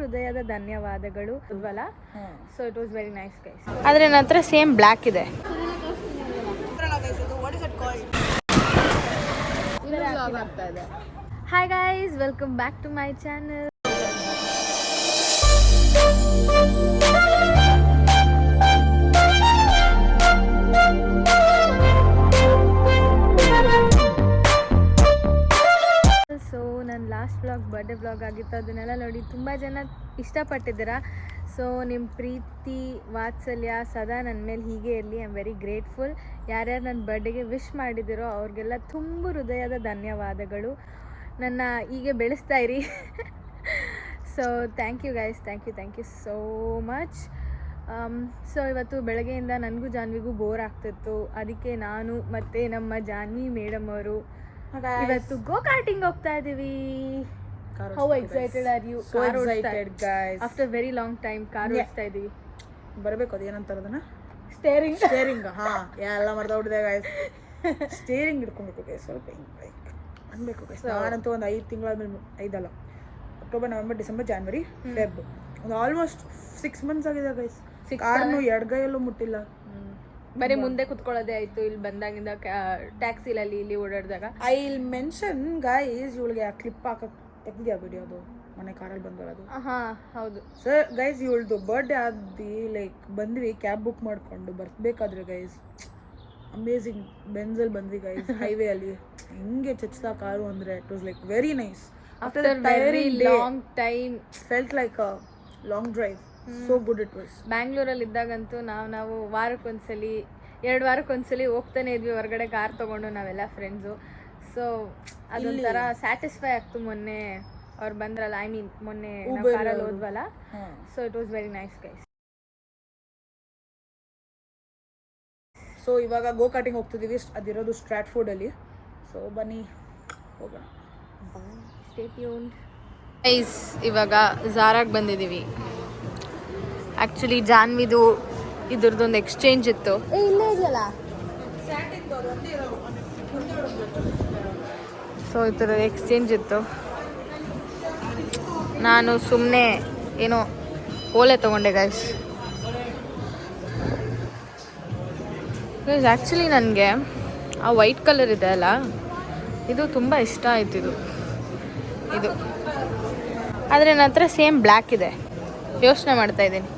ಹೃದಯದ ಧನ್ಯವಾದಗಳು ಅಲ್ವಲ್ಲ. So it was very nice guys. ಆದರೆ ನನ್ನ ಹತ್ರ ಸೇಮ್ ಬ್ಲ್ಯಾಕ್ ಇದೆ. Hi guys, welcome back to my channel. So ನನ್ನ ಲಾಸ್ಟ್ ವ್ಲಾಗ್ ಬರ್ಡೇ ವ್ಲಾಗ್ ಆಗಿತ್ತು. ಅದನ್ನೆಲ್ಲ ನೋಡಿ ತುಂಬ ಜನ ಇಷ್ಟಪಟ್ಟಿದ್ದೀರಾ. ಸೊ ನಿಮ್ಮ ಪ್ರೀತಿ ವಾತ್ಸಲ್ಯ ಸದಾ ನನ್ನ ಮೇಲೆ ಹೀಗೆ ಇರಲಿ. I am very grateful. ಯಾರ್ಯಾರು ನನ್ನ ಬರ್ಡೇಗೆ ವಿಶ್ ಮಾಡಿದ್ದೀರೋ ಅವ್ರಿಗೆಲ್ಲ ತುಂಬ ಹೃದಯದ ಧನ್ಯವಾದಗಳು. ನನ್ನ ಹೀಗೆ ಬೆಳೆಸ್ತಾ ಇರಿ. So thank you guys, thank you so much. So ಇವತ್ತು ಬೆಳಗ್ಗೆಯಿಂದ ನನಗೂ ಜಾನ್ವಿಗೂ ಬೋರ್ ಆಗ್ತಿತ್ತು. ಅದಕ್ಕೆ ನಾನು ಮತ್ತು ನಮ್ಮ ಜಾನ್ವಿ ಮೇಡಮ್ ಅವರು ಇವತ್ತು ಗೋ ಕಾರ್ಟಿಂಗ್ ಹೋಗ್ತಾ ಇದೀವಿ. How excited are you? So excited guys. After very long time car ಓಡಿಸ್ತಾ ಇದೀವಿ. ಬರಬೇಕು ಅದು ಏನಂತಾರೆ ಅದನ್ನ, ಸ್ಟೇರಿಂಗ್. ಹಾ ಎಲ್ಲ ಮಾಡ್ದೌಡಿದೆ ಗಾಯ್ಸ್. ಸ್ಟೇರಿಂಗ್ ಹಿಡ್ಕೊಬೇಕು ಗೈಸ್, ಸ್ವಲ್ಪ ಹಿಂಗೆ ಲೈಕ್ ಅನ್ಬೇಕು ಗೈಸ್. ನಾನಂತೂ ಒಂದು 5 ತಿಂಗಳಾದ್ಮೇಲೆ, 5 ಅಲ್ಲ, October November December January Feb, ಒಂದು ಆಲ್ಮೋಸ್ಟ್ 6 ಮಂತ್ಸ್ ಆಗಿದೆ ಗೈಸ್. ಕಾರ್ನು ಎಡಗೈಯಲ್ಲೂ ಮುಟ್ಟಿಲ್ಲ, ಬರೀ ಮುಂದೆ ಕುತ್ಕೊಳ್ಳೋದೇ ಆಯ್ತು. ಇಲ್ಲಿ ಬಂದಾಗಿಂದ ಟ್ಯಾಕ್ಸಿಲಲ್ಲಿ ಇಲ್ಲಿ ಓಡಾಡಿದಾಗ ಐ ವಿಲ್ ಮೆನ್ಷನ್ ಗೈಸ್, ಇವಳಿಗೆ ಆ ಕ್ಲಿಪ್ ಹಾಕಕ್ ತೆಗ್ದಿದ್ಯಾ ವಿಡಿಯೋದು, ಮನೆ ಕಾರಲ್ಲಿ ಬಂದಿರೋದು. ಹಾಂ ಹೌದು ಸರ್ ಗೈಸ್, ಇವಳ್ದು ಬರ್ಡೇ ಆದ್ವಿ, ಲೈಕ್ ಬಂದ್ವಿ ಕ್ಯಾಬ್ ಬುಕ್ ಮಾಡ್ಕೊಂಡು ಬರ್ಬೇಕಾದ್ರೆ ಗೈಸ್, ಅಮೇಝಿಂಗ್ ಬೆಂಜಲ್ ಬಂದ್ವಿ ಗೈಸ್. ಹೈವೇ ಅಲ್ಲಿ ಹಿಂಗೆ ಚಚ್ತಾ ಕಾರು ಅಂದರೆ it was like very nice. After very long time felt like a long drive. So good it was. ಬ್ಯಾಂಗ್ಳೂರಲ್ಲಿ ಇದ್ದಾಗಂತೂ ನಾವು ವಾರಕ್ಕೊಂದ್ಸಲಿ 2 ವಾರಕ್ಕೊಂದ್ಸಲಿ ಹೋಗ್ತಾನೆ ಇದ್ವಿ ಹೊರಗಡೆ ಕಾರ್ ತೊಗೊಂಡು ನಾವೆಲ್ಲ ಫ್ರೆಂಡ್ಸು. ಸೊ ಅದೊಂಥರ ಸ್ಯಾಟಿಸ್ಫೈ ಆಗ್ತು. ಮೊನ್ನೆ ಅವ್ರು ಬಂದ್ರಲ್ಲ, ಐ ಮೀನ್ ಮೊನ್ನೆ ಕಾರಲ್ಲಿ ಹೋದ್ವಲ್ಲ. So it was very nice guys. So ಇವಾಗ ಗೋ ಕಾರ್ಟಿಂಗ್ ಹೋಗ್ತಿದ್ದೀವಿ. ಅದಿರೋದು ಸ್ಟ್ರಾಟ್ಫೋರ್ಡಲ್ಲಿ. ಸೊ ಬನ್ನಿ ಹೋಗೋಣ. Stay tuned guys. ಇವಾಗ ಝಾರಾಗೆ ಬಂದಿದ್ದೀವಿ. ಆ್ಯಕ್ಚುಲಿ ಜಾನ್ವಿದು ಇದ್ರದ್ದೊಂದು ಎಕ್ಸ್ಚೇಂಜ್ ಇತ್ತು. ಇಲ್ಲೇ ಇದೆಯಲ್ಲ. ಸೊ ಈ ಥರ ಎಕ್ಸ್ಚೇಂಜ್ ಇತ್ತು. ನಾನು ಸುಮ್ಮನೆ ಏನೋ ಓಲೆ ತೊಗೊಂಡೆ ಗೈಸ್. ಆ್ಯಕ್ಚುಲಿ ನನಗೆ ಆ ವೈಟ್ ಕಲರ್ ಇದೆ ಅಲ್ಲ, ಇದು ತುಂಬ ಇಷ್ಟ ಆಯ್ತು. ಇದು ಆದರೆ ನನ್ನ ಹತ್ರ ಸೇಮ್ ಬ್ಲ್ಯಾಕ್ ಇದೆ. ಯೋಚನೆ ಮಾಡ್ತಾಯಿದ್ದೀನಿ.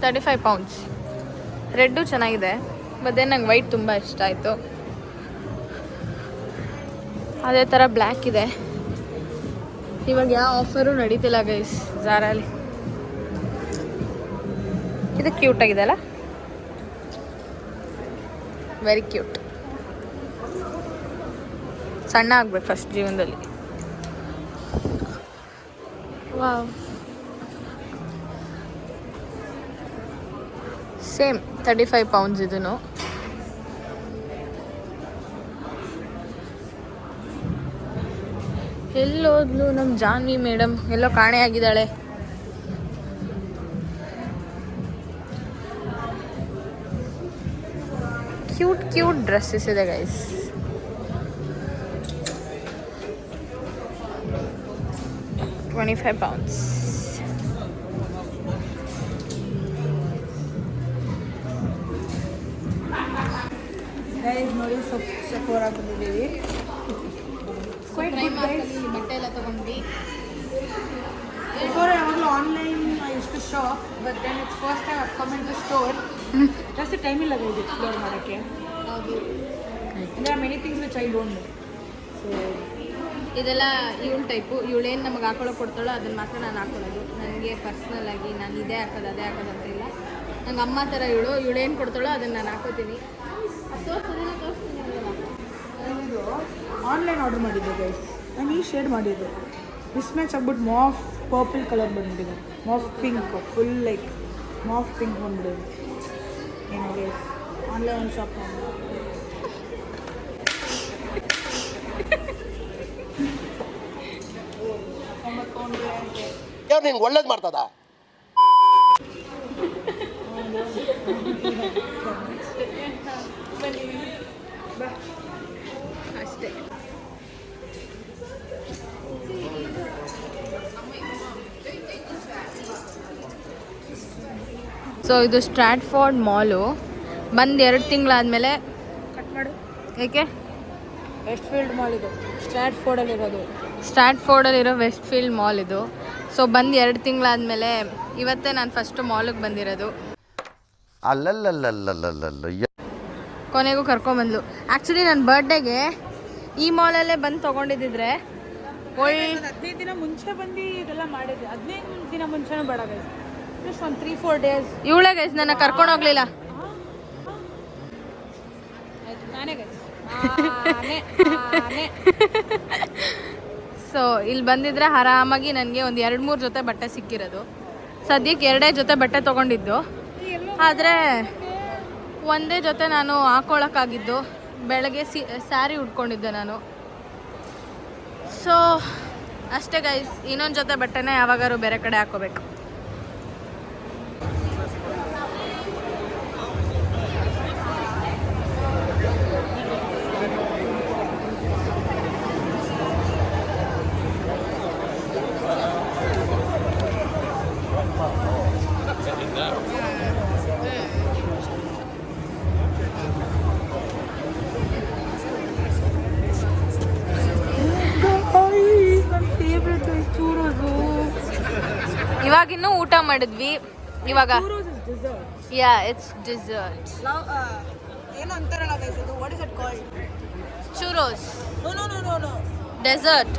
35 ಪೌಂಡ್ಸ್. ರೆಡ್ಡು ಚೆನ್ನಾಗಿದೆ, ಬಟ್ ದೆನ್ ನಂಗೆ ವೈಟ್ ತುಂಬ ಇಷ್ಟ ಆಯಿತು. ಅದೇ ಥರ ಬ್ಲ್ಯಾಕ್ ಇದೆ. ಇವಾಗ ಯಾವ ಆಫರು ನಡೀತಿಲ್ಲ ಗೈಸ್ ಝಾರಲ್ಲಿ. ಇದು ಕ್ಯೂಟ್ ಆಗಿದೆ ಅಲ್ಲ, ವೆರಿ ಕ್ಯೂಟ್. ಸಣ್ಣ ಆಗ್ಬೇಕು ಫಸ್ಟ್ ಜೀವನದಲ್ಲಿ. ವಾವ್. ಸೇಮ್ 35 ಪೌಂಡ್ಸ್ ಇದೂ. ಎಲ್ಲೋದ್ಲು ನಮ್ಮ ಜಾನ್ವಿ ಮೇಡಮ್? ಎಲ್ಲೋ ಕಾಣೆ ಆಗಿದ್ದಾಳೆ. ಕ್ಯೂಟ್ ಡ್ರೆಸ್ಸಸ್ ಇದೆ ಗೈಸ್. £25. ಗೈಸ್ ನೋಡಿ, ಸಫೋರಾ ಬಂದಿದ್ದೀವಿ. ಬಟ್ಟೆ ಎಲ್ಲ ತಗೊಂಡ್ವಿ. ಸಫೋರಾ ಯಾವಾಗಲೂ ಆನ್ಲೈನ್ ಇಷ್ಟು shop, but then it's first time I come in the store. ಜಾಸ್ತಿ ಟೈಮ್ ಇಲ್ಲ ಗೈಸ್ ಎಕ್ಸ್ಪ್ಲೋರ್ ಮಾಡೋಕ್ಕೆ. ಅಂದರೆ many things which I don't know. So ಇದೆಲ್ಲ ಇವಳು ಟೈಪು. ಇವಳೇನು ನಮಗೆ ಹಾಕೊಳ್ಳೋಕೆ ಕೊಡ್ತಾಳೋ ಅದನ್ನು ಮಾತ್ರ ನಾನು ಹಾಕೊಳ್ಳೋದು. ನನಗೆ ಪರ್ಸ್ನಲ್ ಆಗಿ ನಾನು ಇದೇ ಹಾಕೋದು ಅದೇ ಹಾಕೋದು ಅಂತ ಇಲ್ಲ. ನಂಗೆ ಅಮ್ಮ ಥರ ಇವಳೇನು ಕೊಡ್ತಾಳೋ ಅದನ್ನು ನಾನು ಹಾಕೋತೀನಿ. ಆನ್ಲೈನ್ ಆರ್ಡರ್ ಮಾಡಿದ್ದೆ ಗೈಸ್. ನಾನು ಈ ಶೇಡ್ ಮಾಡಿದ್ದೆ. ಮಿಸ್ ಮ್ಯಾಚ್ ಆಗ್ಬಿಟ್ಟು ಮಾಫ್ ಪರ್ಪಲ್ ಕಲರ್ ಬಂದ್ಬಿಟ್ಟಿದೆ. ಮಾಫ್ ಪಿಂಕ್, ಫುಲ್ ಲೈಕ್ ಮಾಫ್ ಪಿಂಕ್ ಬಂದ್ಬಿಟ್ಟಿದೆ. ಏನೋ ಗೈಸ್ ಆನ್ಲೈನ್ ಶಾಪ್ ನಿಂಗೆ ಒಳ್ಳೇದು ಮಾಡ್ತದ. ಅಷ್ಟೇ. ಸೊ ಇದು ಸ್ಟ್ರಾಟ್ಫೋರ್ಡ್ ಮಾಲು. ಬಂದು 2 ತಿಂಗಳಾದಮೇಲೆ ಕಟ್ ಮಾಡು. ಏಕೆ? ವೆಸ್ಟ್ ಫೀಲ್ಡ್ ಮಾಲ್ ಇದು, ಸ್ಟ್ರಾಟ್ಫೋರ್ಡಲ್ಲಿರೋದು. ಸ್ಟ್ರಾಟ್ಫೋರ್ಡಲ್ಲಿರೋ ವೆಸ್ಟ್ ಫೀಲ್ಡ್ ಮಾಲ್ ಇದು. ಸೊ ಬಂದು 2 ತಿಂಗಳಾದಮೇಲೆ ಇವತ್ತೇ ನಾನು ಫಸ್ಟು ಮಾಲಿಗೆ ಬಂದಿರೋದು. ಕೊನೆಗೂ ಕರ್ಕೊಂಬಂದ್ಲು. ಆ್ಯಕ್ಚುಲಿ ನನ್ನ ಬರ್ಡೇಗೆ ಈ ಮಾಲಲ್ಲೇ ಬಂದು ತೊಗೊಂಡಿದ್ದಿದ್ರೆ 15 ದಿನ ಮುಂಚೆ ಬಂದು ಇದೆಲ್ಲ ಮಾಡಿದ್ವಿ. 15 ದಿನ ಮುಂಚೆನೂ ಬೇಡ ಗೈಸ್, ಜಸ್ಟ್ ಒಂದು 3-4 ಡೇಸ್. ಇವಳೇ ಗೈಸ್ ನನ್ನ ಕರ್ಕೊಂಡು ಹೋಗ್ಲಿಲ್ಲ. ನಾನೇ ಗೈಸ್ ಸೊ ಇಲ್ಲಿ ಬಂದಿದ್ರೆ ಆರಾಮಾಗಿ ನನಗೆ ಒಂದು 2-3 ಜೊತೆ ಬಟ್ಟೆ ಸಿಕ್ಕಿರೋದು. ಸದ್ಯಕ್ಕೆ 2 ಜೊತೆ ಬಟ್ಟೆ ತೊಗೊಂಡಿದ್ದು, ಆದರೆ ಒಂದೇ ಜೊತೆ ನಾನು ಹಾಕ್ಕೊಳಕ್ಕಾಗಿದ್ದು. ಬೆಳಗ್ಗೆ ಸ್ಯಾರಿ ಉಟ್ಕೊಂಡಿದ್ದೆ ನಾನು. ಸೊ ಅಷ್ಟೇ ಗೈಸ್, ಇನ್ನೊಂದು ಜೊತೆ ಬಟ್ಟೆನ ಯಾವಾಗಾರು ಬೇರೆ ಕಡೆ ಹಾಕೋಬೇಕು. ಇವಾಗಿನ್ನೂ ಊಟ ಮಾಡಿದ್ವಿ. ಇವಾಗ ಯಾ ಇಟ್ಸ್ ಡಿಸರ್ಟ್. ಏನು ಅಂತಾರಲ್ಲ ಗೈಸ್, ಇದು what is it called? Churros. No dessert.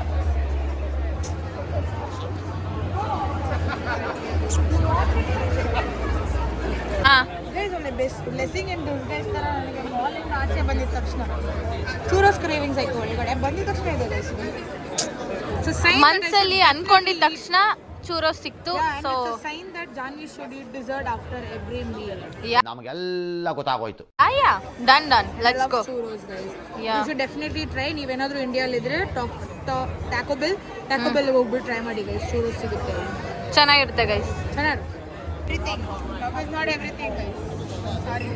Guys ಒಳ್ಳೆ ಬ್ಲೆಸ್ಸಿಂಗ್ ಇನ್ ಡಿಸ್ಗೈಸ್ ಥರ. ನನಗೆ ಮಾಲಿಂದ ಆಚೆ ಬಂದಿದ ತಕ್ಷಣ ಚೂರೋಸ್ ಕ್ರೇವಿಂಗ್ಸ್ ಆಯ್ತು ಒಳಗಡೆ. ಬಂದಿದ ತಕ್ಷಣ ಇದೆ ಗೈಸ್, ಮನ್ಸಲ್ಲಿ ಅನ್ಕೊಂಡಿದ ತಕ್ಷಣ ಚೂರೋಸ್ ಸಿಕ್ತು. So sign that Janhvi should eat dessert after every meal. ನಮಗೆಲ್ಲ ಗೊತ್ತಾಗೋಯ್ತು. Done let's go. Churros guys, you should definitely try. ನೀವೇನಾದ್ರೂ ಇಂಡಿಯಾದಲ್ಲಿ ಇದ್ರೆ ಟ್ಯಾಕೋ ಬೆಲ್ ಹೋಗ್ಬಿಟ್ಟು ಟ್ರೈ ಮಾಡಿ ಗೈಸ್. ಚೂರೋಸ್ ಸಿಗುತ್ತೆ, ಚೆನ್ನಾಗಿರುತ್ತೆ ಗೈಸ್. ಚೆನ್ನಾಗಿ everything. Love is not everything guys. Sorry.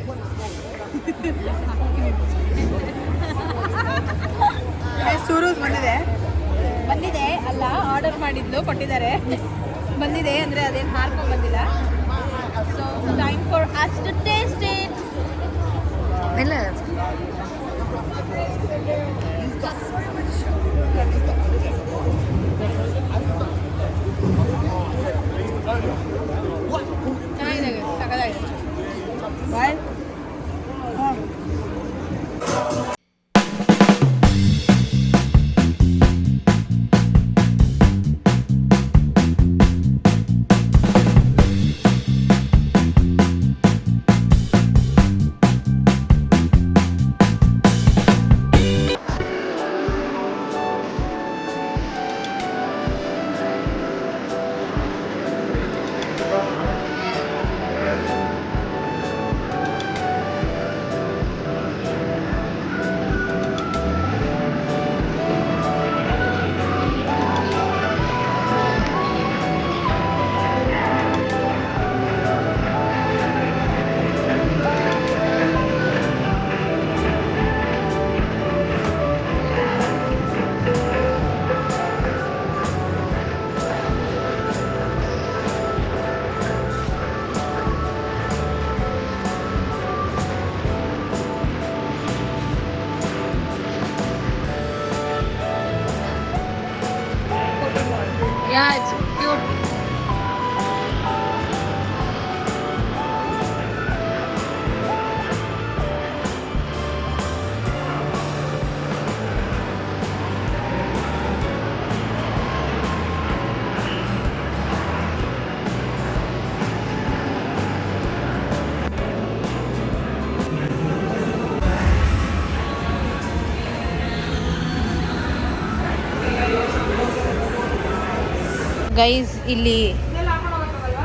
Churros ಬಂದಿದೆ ಅಲ್ಲ, ಆರ್ಡರ್ ಮಾಡಿದ್ದು ಕೊಟ್ಟಿದ್ದಾರೆ. ಬಂದಿದೆ ಅಂದರೆ ಅದೇನು ಹಾರ್ಕೊಂಡು ಬಂದಿಲ್ಲ. So time for us to taste it. ಇಲ್ಲ ಚೆನ್ನಾಗಿದೆ, ಸಕ್ಕತ್ತಾಗಿದೆ. ಬಾಯ್. Yeah, it's cute. ಗೈಸ್ ಇಲ್ಲಿ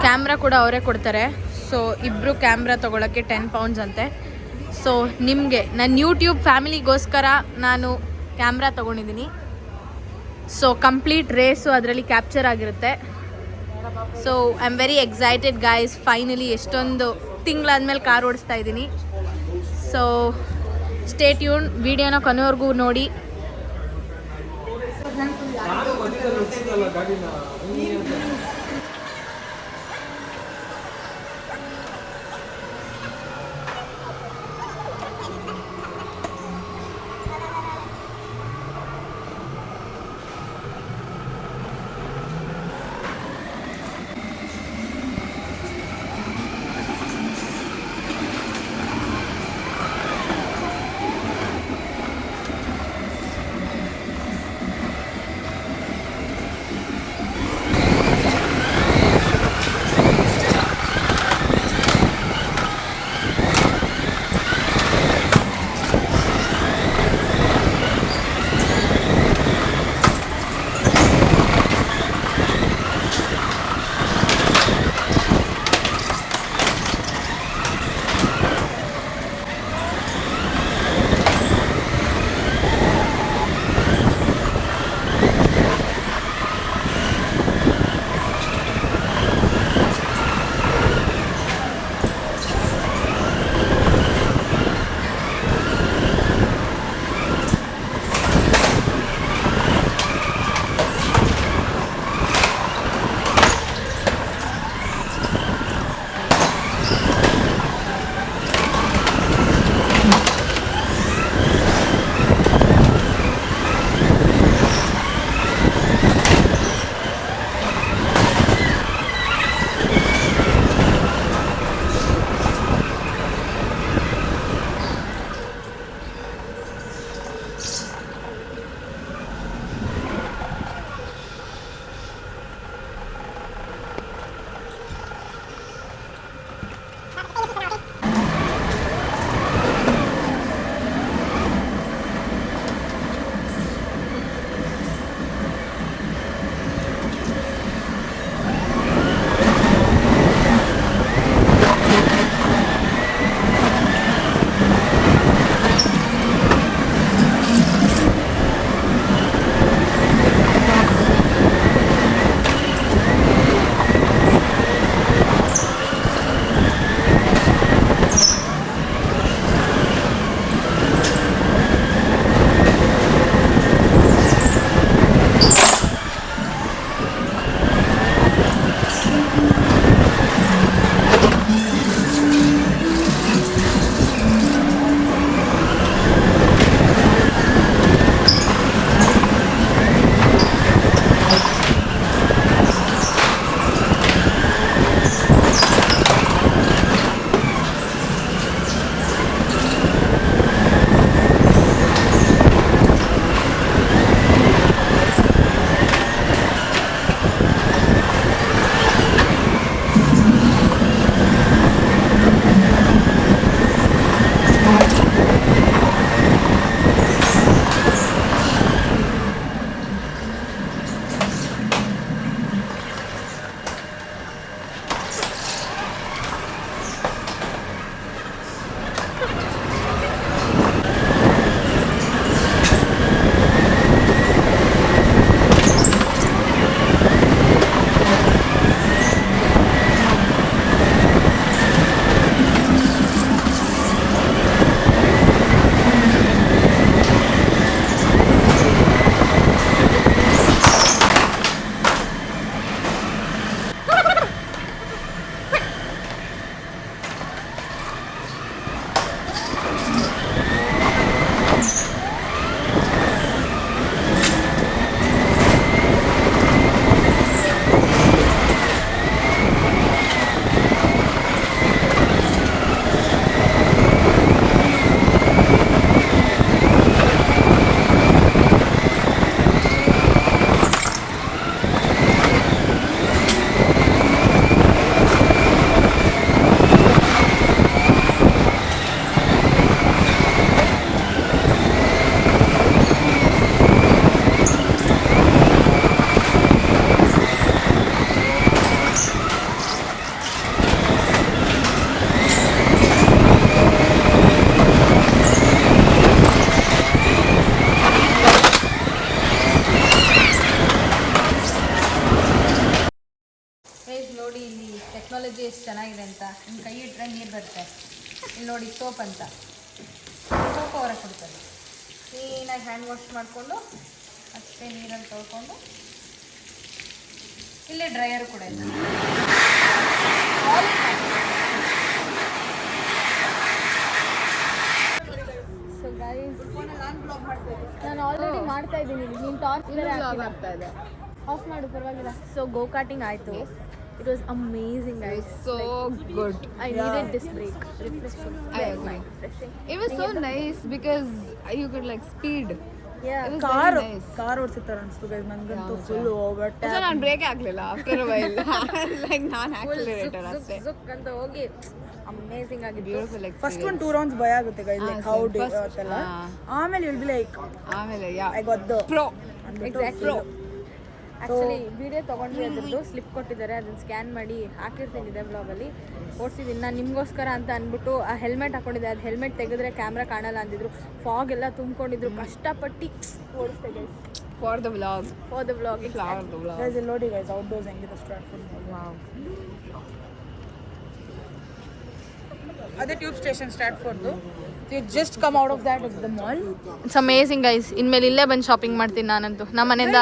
ಕ್ಯಾಮ್ರಾ ಕೂಡ ಅವರೇ ಕೊಡ್ತಾರೆ. ಸೊ ಇಬ್ಬರು ಕ್ಯಾಮ್ರಾ ತೊಗೊಳಕ್ಕೆ 10 pounds ಅಂತೆ. ಸೊ ನಿಮಗೆ ನನ್ನ ಯೂಟ್ಯೂಬ್ ಫ್ಯಾಮಿಲಿಗೋಸ್ಕರ ನಾನು ಕ್ಯಾಮ್ರಾ ತೊಗೊಂಡಿದ್ದೀನಿ. ಸೊ ಕಂಪ್ಲೀಟ್ ರೇಸು ಅದರಲ್ಲಿ ಕ್ಯಾಪ್ಚರ್ ಆಗಿರುತ್ತೆ. So I am very excited guys. Finally ಎಷ್ಟೊಂದು ತಿಂಗಳಾದ್ಮೇಲೆ ಕಾರ್ ಓಡಿಸ್ತಾ ಇದ್ದೀನಿ. ಸೊ ಸ್ಟೇ ಟ್ಯೂನ್, ವಿಡಿಯೋನ ಕೊನೆವರೆಗೂ ನೋಡಿ. ಟೆಕ್ನಾಲಜಿ ಎಷ್ಟು ಚೆನ್ನಾಗಿದೆ ಅಂತ. ನಿಮ್ಮ ಕೈ ಇಟ್ಟರೆ ನೀರು ಬರುತ್ತೆ. ಇಲ್ಲಿ ನೋಡಿ ಸೋಪ್ ಅಂತ, ಸೋಪ್ ಹೊರಗೆ ಕೊಡ್ತಾರೆ. ಕ್ಲೀನಾಗಿ ಹ್ಯಾಂಡ್ ವಾಶ್ ಮಾಡಿಕೊಂಡು ಅಷ್ಟೇ ನೀರಲ್ಲಿ ತೊಳ್ಕೊಂಡು, ಇಲ್ಲೇ ಡ್ರೈಯರ್ ಕೂಡ ಇದೆ. ಸೊ ಗೈಸ್, ನಾನು ಆಲ್ರೆಡಿ ಮಾಡ್ತಾ ಇದ್ದೀನಿ. ನೀನು ಟಾರ್ಚ್ ಆಗ್ತಾ ಇದೆ, ಆಫ್ ಮಾಡು ಪರವಾಗಿಲ್ಲ. ಸೊ ಗೋ ಕಾರ್ಟಿಂಗ್ ಆಯಿತು. It was amazing, guys. So good. I needed this break. Refreshing. I agree. Refreshing. It was so nice because you could like speed. Yeah. It was car very nice. Car ಓಡಿಸ್ತಾರ ಅನ್ಸ್ತು guys ನಂಗಂತೂ full overtake. So ನಾನು brake ಹಾಕ್ಲಿಲ್ಲ after a while. Like ನಾನು accelerator ಅಷ್ಟೇ. Zuck ಅಂತ ಹೋಗಿ amazing ಆಗಿತ್ತು. ಬ್ಯೂಟಿಫುಲ್ ಫಸ್ಟ್ 2 rounds ಭಯ ಆಗುತ್ತೆ ಗೈಸ್, ಲೈಕ್ ಹೌ ಡು ಅಂತೆಲ್ಲ. ಆಮೇಲೆ ವಿಲ್ ಬಿ ಲೈಕ್ ಆಮೇಲೆ yeah I got the pro. Exactly. Actually video ತೊಗೊಂಡ್ವಿ, ಅದ್ರದ್ದು ಸ್ಲಿಪ್ ಕೊಟ್ಟಿದ್ದಾರೆ, ಅದನ್ನು ಸ್ಕ್ಯಾನ್ ಮಾಡಿ ಹಾಕಿರ್ತೀನಿ ಇದೇ ಬ್ಲಾಗಲ್ಲಿ. ಓಡಿಸಿದ್ದೀನಿ ನಾನು ನಿಮಗೋಸ್ಕರ ಅಂತ ಅಂದ್ಬಿಟ್ಟು. ಆ ಹೆಲ್ಮೆಟ್ ಹಾಕೊಂಡಿದ್ದೆ, ಅದು ಹೆಲ್ಮೆಟ್ ತೆಗೆದ್ರೆ ಕ್ಯಾಮ್ರಾ ಕಾಣಲ್ಲ ಅಂದಿದ್ರು. ಫಾಗ್ ಎಲ್ಲ ತುಂಬ್ಕೊಂಡಿದ್ರು, ಕಷ್ಟಪಟ್ಟು ಓಡಿಸ್ದೆ guys. For the vlog. For the vlog. For the vlog. Guys ಇಲ್ಲಿ ನೋಡಿ ಗೈಸ್, ಔಟ್ಡೋರ್ಸ್ ಹೆಂಗಿದೆ ಸ್ಟ್ರಾಟ್ಫೋರ್ಡ್. ವಾವ್. ಅದೇ ಟ್ಯೂಬ್ ಸ್ಟೇಷನ್ ಸ್ಟ್ರಾಟ್ಫೋರ್ಡ್ದು. You just come out of that the mall. It's amazing guys. ಇನ್ಮೇಲೆ ಇಲ್ಲೇ ಬಂದು ಶಾಪಿಂಗ್ ಮಾಡ್ತೀನಿ ನಾನಂತೂ. ನಮ್ಮ ಮನೆಯಿಂದ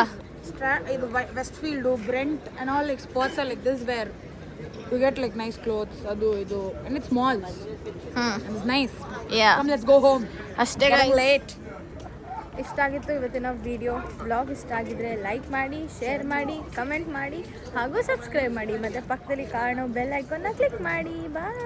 ಇದು Westfield, Brent and all like spots are like this where you get like nice clothes. ಅದು ಇದು and it's small and it's nice. Yeah, come let's go home. ಅಷ್ಟೇ ಲೇಟ್. ಇಷ್ಟ ಆಗಿತ್ತು ಇವತ್ತಿನ ವಿಡಿಯೋ. ಬ್ಲಾಗ್ ಇಷ್ಟ ಆಗಿದ್ರೆ ಲೈಕ್ ಮಾಡಿ, share ಮಾಡಿ, ಕಮೆಂಟ್ ಮಾಡಿ ಹಾಗೂ ಸಬ್ಸ್ಕ್ರೈಬ್ ಮಾಡಿ. ಮತ್ತು ಪಕ್ಕದಲ್ಲಿ ಕಾಣೋ ಬೆಲ್ ಐಕಾನ್ನ ಕ್ಲಿಕ್ ಮಾಡಿ. ಬಾಯ್.